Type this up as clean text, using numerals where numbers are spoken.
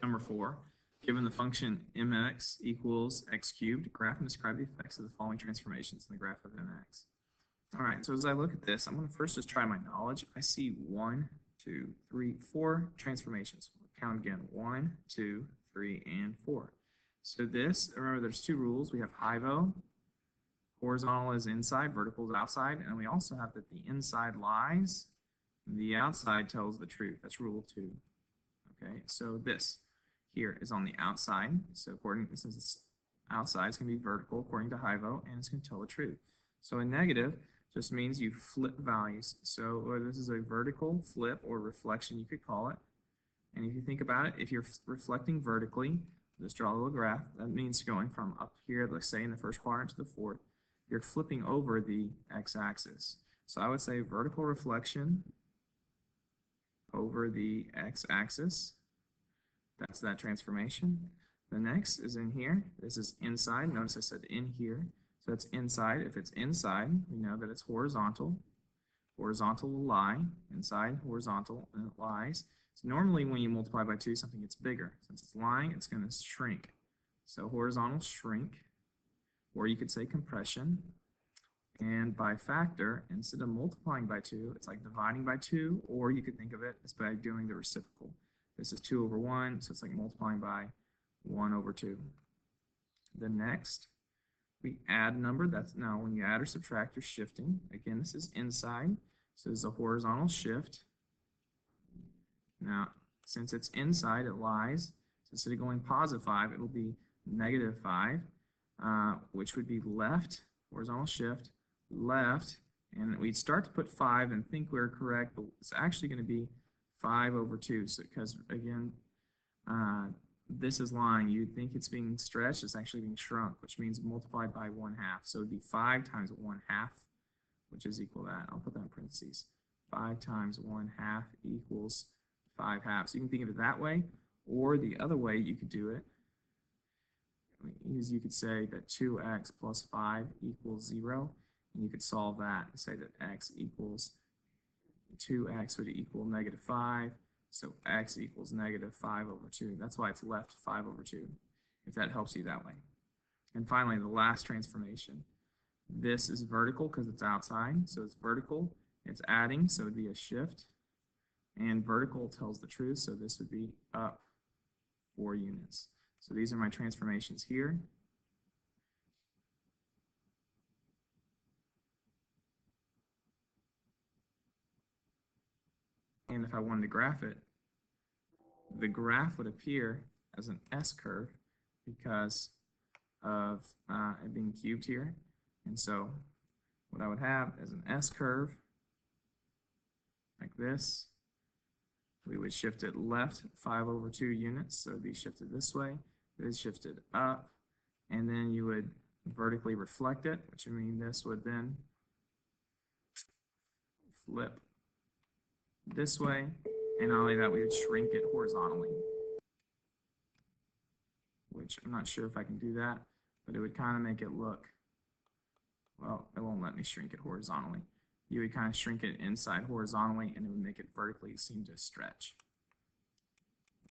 Number 4, given the function mx equals x cubed, graph and describe the effects of the following transformations in the graph of mx. All right, so as I look at this, I'm going to first just try my knowledge. I see 1, 2, 3, 4 transformations. Count again, 1, 2, 3, and 4. So this, remember there's two rules. We have HIVO, horizontal is inside, vertical is outside, and we also have that the inside lies, the outside tells the truth. That's rule 2. Okay, so this here is on the outside. So since it's outside, it's going to be vertical according to HIVO, and it's going to tell the truth. So a negative just means you flip values. So this is a vertical flip or reflection, you could call it. And if you think about it, if you're reflecting vertically, just draw a little graph. That means going from up here, let's say in the first quadrant to the fourth, you're flipping over the x-axis. So I would say vertical reflection over the x-axis. That's that transformation. The next is in here. This is inside. Notice I said in here. So it's inside. If it's inside, we know that it's horizontal. Horizontal will lie. Inside, horizontal, and it lies. So normally when you multiply by 2, something gets bigger. Since it's lying, it's going to shrink. So horizontal shrink, or you could say compression. And by factor, instead of multiplying by 2, it's like dividing by 2, or you could think of it as by doing the reciprocal. This is 2 over 1, so it's like multiplying by 1 over 2. The next, we add a number. That's now when you add or subtract, you're shifting. Again, this is inside, so this is a horizontal shift. Now, since it's inside, it lies. So instead of going positive 5, it will be negative 5, which would be left, horizontal shift, left, and we'd start to put 5 and think we're correct, but it's actually going to be 5 over 2. So because, again, this is lying. You'd think it's being stretched. It's actually being shrunk, which means multiplied by 1/2. So it would be 5 times 1/2, which is equal to that. I'll put that in parentheses. 5 times 1/2 equals 5/2. So you can think of it that way, or the other way you could do it is you could say that 2x plus 5 equals 0, and you could solve that and say that x equals 2x would equal negative 5, so x equals negative 5 over 2. That's why it's left 5 over 2, if that helps you that way. And finally, the last transformation. This is vertical because it's outside, so it's vertical. It's adding, so it would be a shift. And vertical tells the truth, so this would be up 4 units. So these are my transformations here. And if I wanted to graph it, the graph would appear as an S-curve because of it being cubed here. And so what I would have is an S-curve like this. We would shift it left 5 over 2 units, so it would be shifted this way. It is shifted up, and then you would vertically reflect it, which would mean this would then flip this way, and not only that, we would shrink it horizontally, which I'm not sure if I can do that, but it would kind of make it look, well, it won't let me shrink it horizontally. You would kind of shrink it inside horizontally, and it would make it vertically seem to stretch.